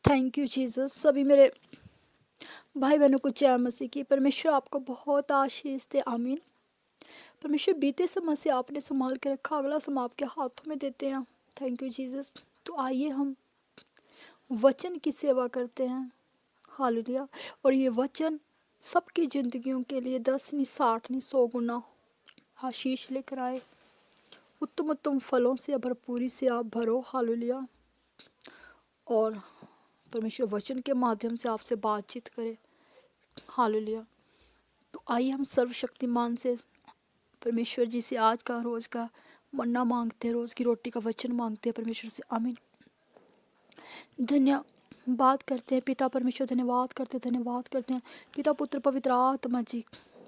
Thank you Jesus. सभी मेरे भाई बहनों को जय मसीह की। परमेश्वर आपको बहुत आशीष दे, आमीन। परमेश्वर बीते समय से आपने संभाल के रखा, अगला समय आपके हाथों में देते हैं। Thank you Jesus. तो आइए हम वचन की सेवा करते हैं। हालेलुया। और ये वचन सबकी जिंदगियों के लिए 10 नहीं 60 नहीं 100 गुना आशीष लेकर आए। उत्तम उत्तम फलों से भरपूरी से आप भरो। हालेलुया। और परमेश्वर वचन के माध्यम से आपसे बातचीत करे। हालेलुया। तो आइए हम सर्वशक्तिमान से परमेश्वर जी से आज का रोज का मन्ना मांगते हैं, रोज की रोटी का वचन मांगते हैं परमेश्वर से। आमीन। धन्यवाद करते हैं पिता परमेश्वर, धन्यवाद करते हैं पिता पुत्र पवित्र आत्मा जी।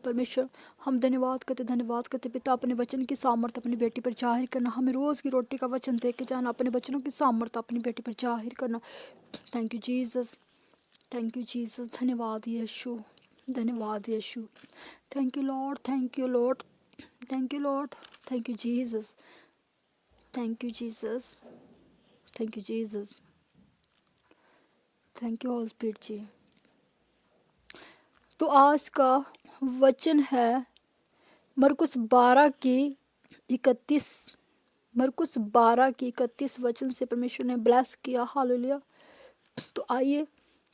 परमेश्वर हम धन्यवाद करते पिता, अपने वचन की सामर्थ्य अपनी बेटी पर जाहिर करना। हमें रोज की रोटी का वचन दे के जाना, अपने वचनों की सामर्थ्य अपनी बेटी पर जाहिर करना। Thank you Jesus, thank you Jesus. धन्यवाद यीशु, धन्यवाद Yeshu. Thank you Lord, thank you Lord, thank you Lord, thank you Jesus, thank you Jesus, thank you Jesus, thank you Holy Spirit ji. तो आज का वचन है मरकुस 12 की 31, मरकुस 12 की 31 वचन से परमेश्वर ने ब्लेस किया। हालेलुया। तो आइए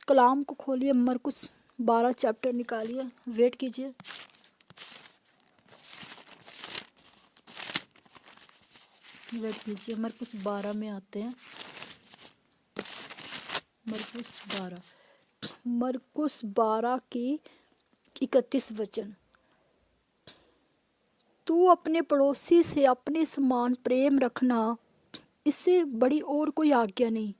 कलाम को खोलिए, मरकुस 12 चैप्टर निकालिए, वेट कीजिए। वेट कीजिए, मरकुस 12 में आते हैं। मरकुस 12 की 31 वचन। तू अपने पड़ोसी से अपने समान प्रेम रखना, इससे बड़ी और कोई आज्ञा नहीं।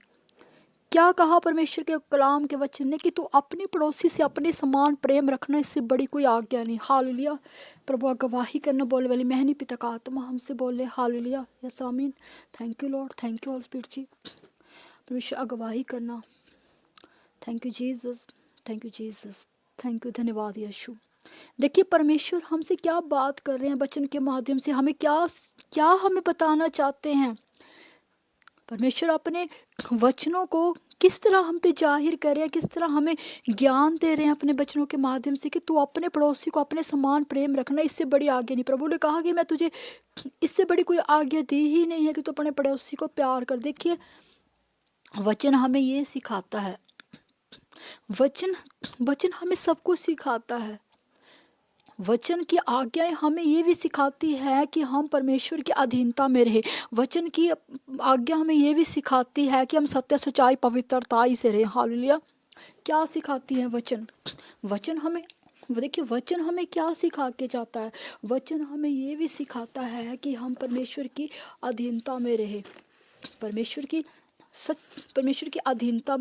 क्या कहा परमेश्वर के कलाम के वचन ने कि तू अपने पड़ोसी से अपने समान प्रेम रखना, इससे बड़ी कोई आज्ञा नहीं। हालेलुया। प्रभु गवाही करना बोले वाली मैंने पिता का आत्मा हमसे बोले। Hallelujah. Yes amen. Thank you Lord, thank you Holy Spirit ji. परमेश्वर अगवाही करना। Thank you Jesus, thank you Jesus, thank you. धन्यवाद यीशु। देखिए परमेश्वर हमसे क्या बात कर रहे हैं वचन के माध्यम से, हमें क्या क्या हमें बताना चाहते हैं। परमेश्वर अपने वचनों को किस तरह हम पे जाहिर कर रहे हैं, किस तरह हमें ज्ञान दे रहे हैं अपने वचनों के माध्यम से कि तू अपने पड़ोसी को अपने समान प्रेम रखना, इससे बड़ी आज्ञा नहीं। प्रभु ने कहा कि मैं तुझे इससे बड़ी कोई आज्ञा दी ही नहीं है कि तू अपने पड़ोसी को प्यार कर। देखिए वचन हमें ये सिखाता है, वचन वचन हमें सब कुछ सिखाता है। वचन की आज्ञाएं हमें ये भी सिखाती है कि हम परमेश्वर की अधीनता में रहे। वचन की आज्ञा हमें ये भी सिखाती है कि हम सत्य सच्चाई पवित्रताई से रहे। हालेलुया। क्या सिखाती है वचन? वचन हमें देखिए वचन हमें क्या सिखा के जाता है। वचन हमें ये भी सिखाता है कि हम परमेश्वर की अधीनता में रहे, परमेश्वर की अधीनता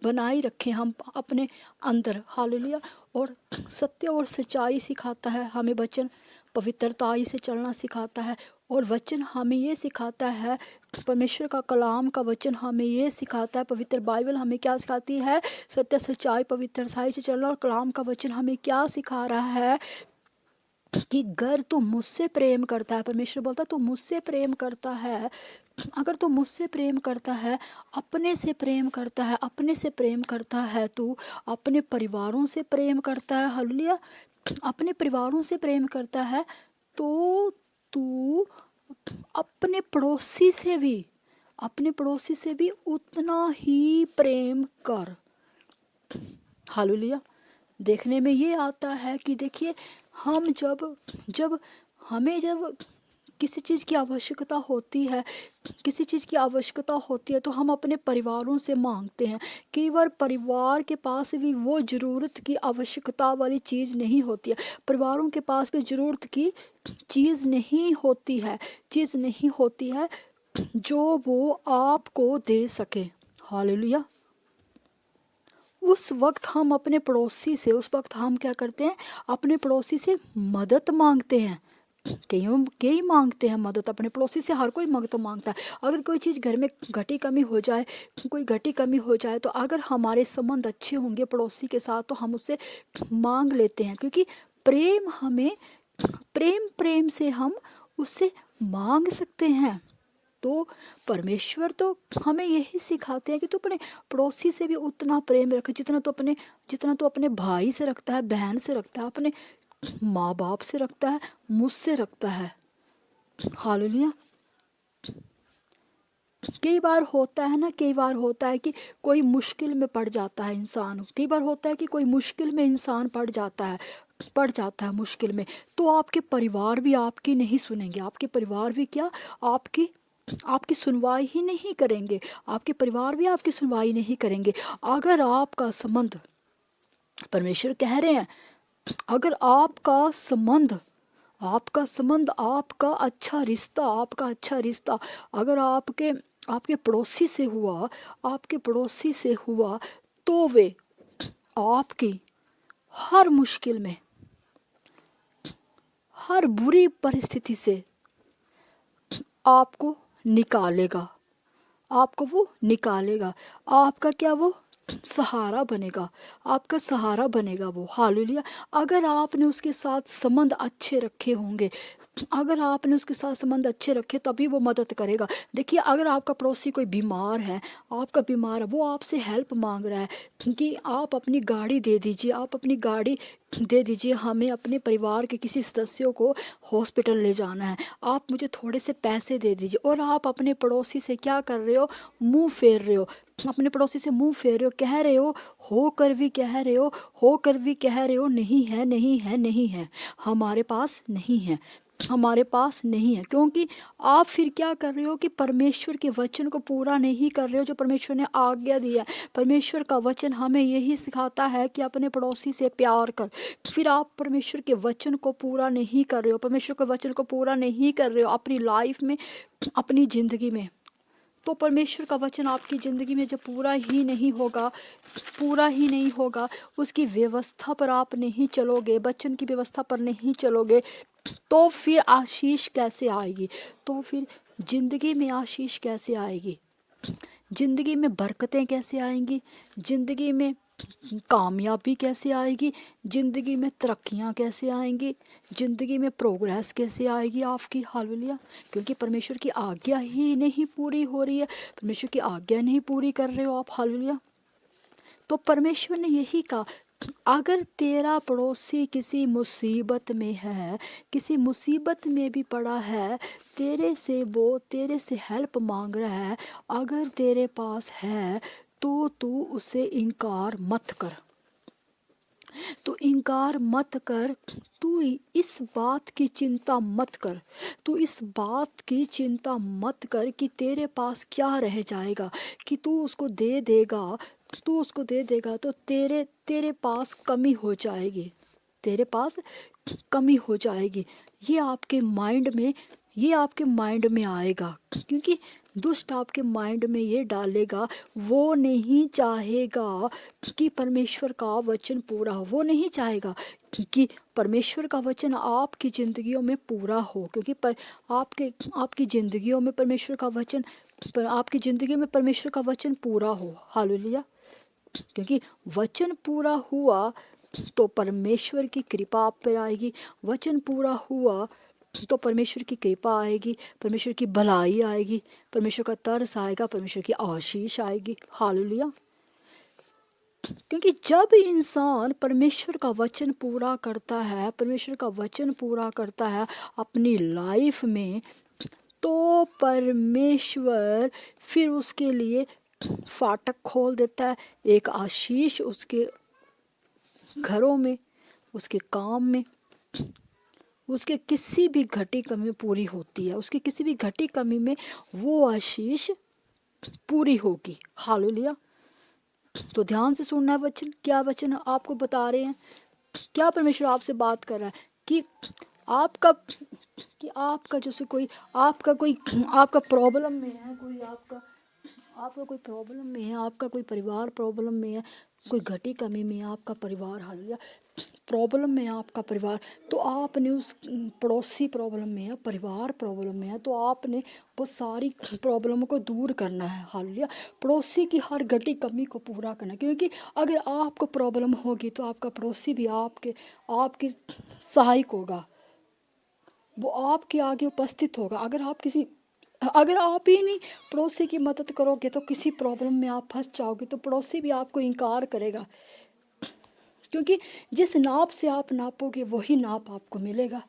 बनाए रखें हम अपने अंदर। हालेलुया। और सत्य और सच्चाई सिखाता है हमें वचन, पवित्रताई से चलना सिखाता है। और वचन हमें ये सिखाता है, परमेश्वर का कलाम का वचन हमें ये सिखाता है, पवित्र बाइबल हमें क्या सिखाती है, सत्य सच्चाई पवित्रताई से चलना। और कलाम का वचन हमें क्या सिखा रहा है कि अगर तू मुझसे प्रेम करता है, परमेश्वर बोलता है तू मुझसे प्रेम करता है, अगर तू मुझसे प्रेम करता है, अपने से प्रेम करता है, अपने से प्रेम करता है, तू अपने परिवारों से प्रेम करता है। हालेलुया। अपने परिवारों से प्रेम करता है तो तू अपने पड़ोसी से भी उतना ही प्रेम कर। हालेलुया। देखने में ये आता है कि देखिए हम जब हमें किसी चीज़ की आवश्यकता होती है तो हम अपने परिवारों से मांगते हैं। कई बार परिवार के पास भी वो ज़रूरत की आवश्यकता वाली चीज़ नहीं होती है, परिवारों के पास भी ज़रूरत की चीज़ नहीं होती है जो वो आपको दे सके। हालेलुया। उस वक्त हम क्या करते हैं, अपने पड़ोसी से मदद मांगते हैं। कई मांगते हैं मदद अपने पड़ोसी से, हर कोई मदद मांगता है। अगर कोई चीज़ घर में घटी कमी हो जाए तो अगर हमारे संबंध अच्छे होंगे पड़ोसी के साथ तो हम उससे मांग लेते हैं, क्योंकि प्रेम से हम उससे मांग सकते हैं। तो परमेश्वर तो हमें यही सिखाते हैं कि तू अपने पड़ोसी से भी उतना प्रेम रख जितना तू अपने भाई से रखता है, बहन से रखता है, अपने माँ बाप से रखता है, मुझसे रखता है। हालेलुया। कई बार होता है कि कोई मुश्किल में पड़ जाता है इंसान, कई बार होता है कि कोई मुश्किल में इंसान पड़ जाता है मुश्किल में, तो आपके परिवार भी आपकी नहीं सुनेंगे, आपके परिवार भी क्या, आपकी आपकी सुनवाई ही नहीं करेंगे, आपके परिवार भी आपकी सुनवाई नहीं करेंगे। अगर आपका संबंध, परमेश्वर कह रहे हैं, अगर आपका अच्छा रिश्ता अगर आपके पड़ोसी से हुआ, तो वे आपकी हर मुश्किल में, हर बुरी परिस्थिति से आपको निकालेगा, आपको वो निकालेगा, आपका क्या, वो सहारा बनेगा वो। हालेलुया। अगर आपने उसके साथ संबंध अच्छे रखे होंगे, तभी वो मदद करेगा। देखिए, अगर आपका पड़ोसी कोई बीमार है, वो आपसे हेल्प मांग रहा है कि आप अपनी गाड़ी दे दीजिए, हमें अपने परिवार के किसी सदस्यों को हॉस्पिटल ले जाना है, आप मुझे थोड़े से पैसे दे दीजिए, और आप अपने पड़ोसी से क्या कर रहे हो, मुंह फेर रहे हो, कह रहे हो, होकर भी कह रहे हो, नहीं है, हमारे पास नहीं है, क्योंकि आप फिर क्या कर रहे हो कि परमेश्वर के वचन को पूरा नहीं कर रहे हो, जो परमेश्वर ने आज्ञा दी है। परमेश्वर का वचन हमें यही सिखाता है कि अपने पड़ोसी से प्यार कर, फिर आप परमेश्वर के वचन को पूरा नहीं कर रहे हो, अपनी लाइफ में, अपनी ज़िंदगी में। तो परमेश्वर का वचन आपकी ज़िंदगी में जब पूरा ही नहीं होगा, उसकी व्यवस्था पर आप नहीं चलोगे, वचन की व्यवस्था पर नहीं चलोगे, तो फिर आशीष कैसे आएगी, तो फिर ज़िंदगी में आशीष कैसे आएगी, ज़िंदगी में बरकतें कैसे आएंगी, ज़िंदगी में कामयाबी कैसे आएगी, ज़िंदगी में तरक्कियां कैसे आएंगी, ज़िंदगी में प्रोग्रेस कैसे आएगी आपकी। हालेलुया। क्योंकि परमेश्वर की आज्ञा ही नहीं पूरी हो रही है, परमेश्वर की आज्ञा नहीं पूरी कर रहे हो आप। हालेलुया। तो परमेश्वर ने यही कहा, अगर तेरा पड़ोसी किसी मुसीबत में है, किसी मुसीबत में भी पड़ा है, तेरे से हेल्प मांग रहा है, अगर तेरे पास है, तो तू उसे इनकार मत कर, तू इस बात की चिंता मत कर कि तेरे पास क्या रह जाएगा, कि तू उसको दे देगा, तो तेरे पास कमी हो जाएगी, ये आपके माइंड में आएगा, क्योंकि दुष्ट आपके माइंड में ये डालेगा, वो नहीं चाहेगा कि परमेश्वर का वचन पूरा हो, वो नहीं चाहेगा कि परमेश्वर का वचन आपकी ज़िंदगियों में पूरा हो, क्योंकि आपकी ज़िंदगियों में परमेश्वर का वचन पूरा हो। हालेलुया। क्योंकि वचन पूरा हुआ तो परमेश्वर की कृपा आप पर आएगी, वचन पूरा हुआ तो परमेश्वर की कृपा आएगी, परमेश्वर की भलाई आएगी, परमेश्वर का तरस आएगा, परमेश्वर की आशीष आएगी। हालेलुया। क्योंकि जब इंसान परमेश्वर का वचन पूरा करता है अपनी लाइफ में, तो परमेश्वर फिर उसके लिए फाटक खोल देता है, एक आशीष उसके घरों में, उसके काम में, उसके किसी भी घटी कमी पूरी होती है, उसकी किसी भी घटी कमी में वो आशीष पूरी होगी। हालेलुया। तो ध्यान से सुनना है वचन, क्या वचन आपको बता रहे हैं, क्या परमेश्वर आपसे बात कर रहा है कि आपका जैसे कोई आपका प्रॉब्लम में है, आपका कोई परिवार प्रॉब्लम में है, कोई घटी कमी में है आपका परिवार। हालेलुया। प्रॉब्लम में है आपका परिवार, तो आपने उस पड़ोसी प्रॉब्लम में है, परिवार प्रॉब्लम में है, तो आपने वो सारी प्रॉब्लमों को दूर करना है। हालेलुया। पड़ोसी की हर घटी कमी को पूरा करना है, क्योंकि अगर आपको प्रॉब्लम होगी तो आपका पड़ोसी भी आपके सहायक होगा, वो आपके आगे उपस्थित होगा। अगर आप किसी अगर आप ही नहीं पड़ोसी की मदद करोगे तो किसी प्रॉब्लम में आप फंस जाओगे तो पड़ोसी भी आपको इनकार करेगा, क्योंकि जिस नाप से आप नापोगे वही नाप आपको मिलेगा।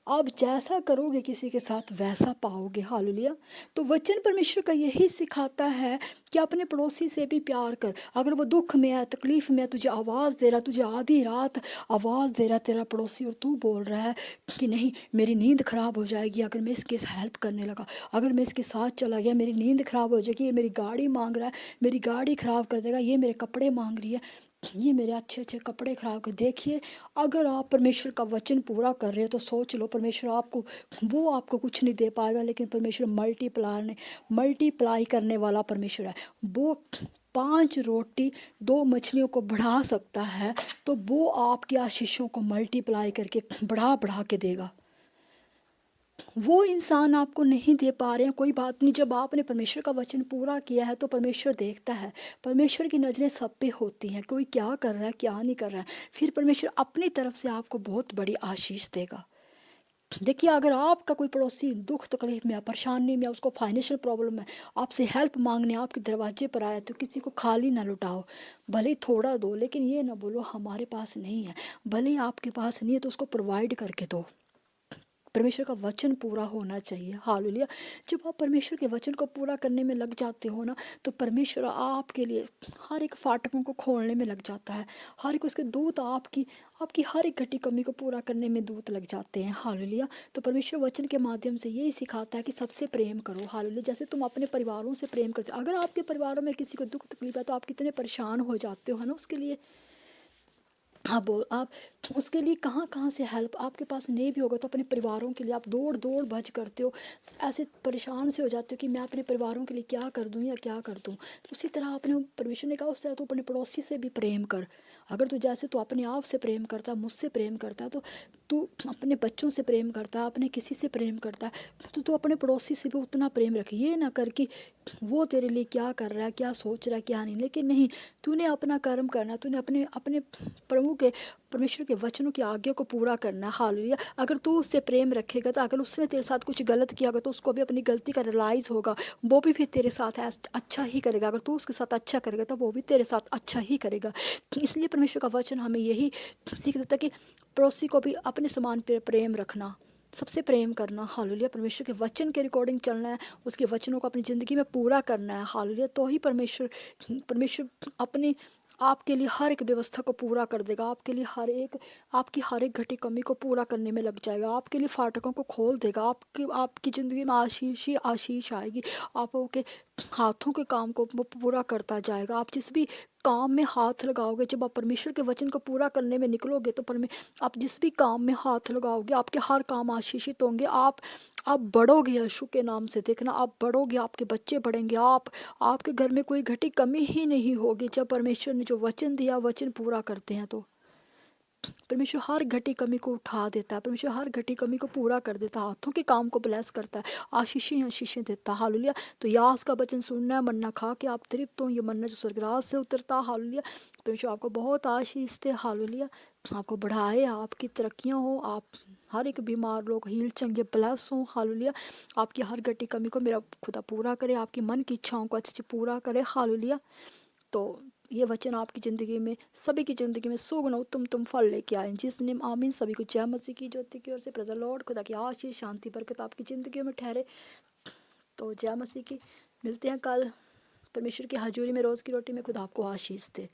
आप जैसा करोगे किसी के साथ वैसा पाओगे। हालेलुया। तो वचन परमेश्वर का यही सिखाता है कि अपने पड़ोसी से भी प्यार कर। अगर वो दुख में है, तकलीफ में है, तुझे आवाज़ दे रहा, तुझे आधी रात आवाज़ दे रहा तेरा पड़ोसी, और तू बोल रहा है कि नहीं मेरी नींद ख़राब हो जाएगी अगर मैं इसके हेल्प करने लगा, अगर मैं इसके साथ चला गया मेरी नींद ख़राब हो जाएगी, ये मेरी गाड़ी मांग रहा है, मेरी गाड़ी ख़राब कर देगा, ये मेरे कपड़े मांग रही है, ये मेरे अच्छे अच्छे कपड़े ख़राब कर। देखिए, अगर आप परमेश्वर का वचन पूरा कर रहे हो तो सोच लो परमेश्वर आपको, वो आपको कुछ नहीं दे पाएगा, लेकिन परमेश्वर मल्टीप्लाई करने वाला परमेश्वर है। वो 5 रोटी 2 मछलियों को बढ़ा सकता है, तो वो आपकी आशीषों को मल्टीप्लाई करके बढ़ा बढ़ा के देगा। वो इंसान आपको नहीं दे पा रहे हैं, कोई बात नहीं, जब आपने परमेश्वर का वचन पूरा किया है तो परमेश्वर देखता है। परमेश्वर की नज़रें सब पे होती हैं, कोई क्या कर रहा है क्या नहीं कर रहा है, फिर परमेश्वर अपनी तरफ से आपको बहुत बड़ी आशीष देगा। देखिए, अगर आपका कोई पड़ोसी दुख तकलीफ में है, परेशानी में है, उसको फाइनेंशियल प्रॉब्लम है, आपसे हेल्प मांगने आपके दरवाजे पर आया, तो किसी को खाली ना लुटाओ, भले ही थोड़ा दो, लेकिन ये ना बोलो हमारे पास नहीं है। भले ही आपके पास नहीं है तो उसको प्रोवाइड करके दो। परमेश्वर का वचन पूरा होना चाहिए। हालेलुया। जब आप परमेश्वर के वचन को पूरा करने में लग जाते हो ना, तो परमेश्वर आपके लिए हर एक फाटकों को खोलने में लग जाता है। हर एक उसके दूत आपकी आपकी हर एक घटी कमी को पूरा करने में दूत लग जाते हैं। हालेलुया। तो परमेश्वर वचन के माध्यम से यही सिखाता है कि सबसे प्रेम करो। हालेलुया। जैसे तुम अपने परिवारों से प्रेम करते हो, अगर आपके परिवारों में किसी को दुख तकलीफ है तो आप कितने परेशान हो जाते हो, है ना, उसके लिए आप उसके लिए कहाँ कहाँ से हेल्प आपके पास नहीं भी होगा तो अपने परिवारों के लिए आप दौड़ दौड़ भज करते हो, ऐसे परेशान से हो जाते हो कि मैं अपने परिवारों के लिए क्या कर दूँ या क्या कर दूँ। तो उसी तरह अपने परमेश्वर ने कहा उस तरह तो अपने पड़ोसी से भी प्रेम कर। अगर तू जैसे तू अपने आप से प्रेम करता है, मुझसे प्रेम करता है, तो तू अपने बच्चों से प्रेम करता है, अपने किसी से प्रेम करता है, तो तू अपने पड़ोसी से भी उतना प्रेम रखे। ये ना कर कि वो तेरे लिए क्या कर रहा है, क्या सोच रहा है, क्या नहीं, लेकिन नहीं, तूने अपना कर्म करना, तूने अपने अपने प्रभु के परमेश्वर के वचनों की आज्ञा को पूरा करना है। हालेलुया। अगर तू उससे प्रेम रखेगा तो अगर उसने तेरे साथ कुछ गलत किया होगा तो उसको भी अपनी गलती का रियलाइज़ होगा, वो भी फिर तेरे साथ अच्छा ही करेगा। अगर तू उसके साथ अच्छा करेगा तो वो भी तेरे साथ अच्छा ही करेगा। इसलिए परमेश्वर का वचन हमें यही सीख देता है कि पड़ोसी को भी अपने समान प्रेम रखना, सबसे प्रेम करना। हालेलुया। परमेश्वर के वचन के रिकॉर्डिंग चलना है, उसके वचनों को अपनी ज़िंदगी में पूरा करना है। हालेलुया। तो ही परमेश्वर परमेश्वर अपनी आपके लिए हर एक व्यवस्था को पूरा कर देगा, आपके लिए आपकी हर एक घटी कमी को पूरा करने में लग जाएगा, आपके लिए फाटकों को खोल देगा, आपकी ज़िंदगी में आशीष ही आशीष आएगी। आपके हाथों के काम को वो पूरा करता जाएगा। आप जिस भी काम में हाथ लगाओगे, जब आप परमेश्वर के वचन को पूरा करने में निकलोगे तो आप जिस भी काम में हाथ लगाओगे आपके हर काम आशीषित होंगे। आप बढ़ोगे यीशु के नाम से। देखना, आप बढ़ोगे, आपके बच्चे बढ़ेंगे, आपके घर में कोई घटी कमी ही नहीं होगी। जब परमेश्वर ने जो वचन दिया वचन पूरा करते हैं तो परमेश्वर हर घटी कमी को उठा देता है, परमेश्वर हर घटी कमी को पूरा कर देता है, हाथों के काम को ब्लेस करता है, आशीषें आशीषें देता है। हालेलुया। तो यास का वचन सुनना है, मन्ना खा के आप तृप्त हो, ये मन्ना जो स्वर्गराज से उतरता। हालेलुया। परमेश्वर आपको बहुत आशीष दे। हालेलुया। आपको बढ़ाए, आपकी तरक्कियाँ हो, आप हर एक बीमार लोग हील चंगे ब्लेस हों। हालेलुया। आपकी हर घटी कमी को मेरा खुदा पूरा करे, आपकी मन की इच्छाओं को अच्छे से पूरा करे। हालेलुया। तो ये वचन आपकी ज़िंदगी में, सभी की ज़िंदगी में सौ गुना उत्तम फल लेके आए जिस नेम आमीन। सभी को जय मसीह की ज्योति की ओर से प्रेज़ द लॉर्ड। खुदा की आशीष शांति बरकत आपकी ज़िंदगी में ठहरे। तो जय मसीह की। मिलते हैं कल परमेश्वर की हजूरी में रोज़ की रोटी में। खुदा आपको आशीष दे।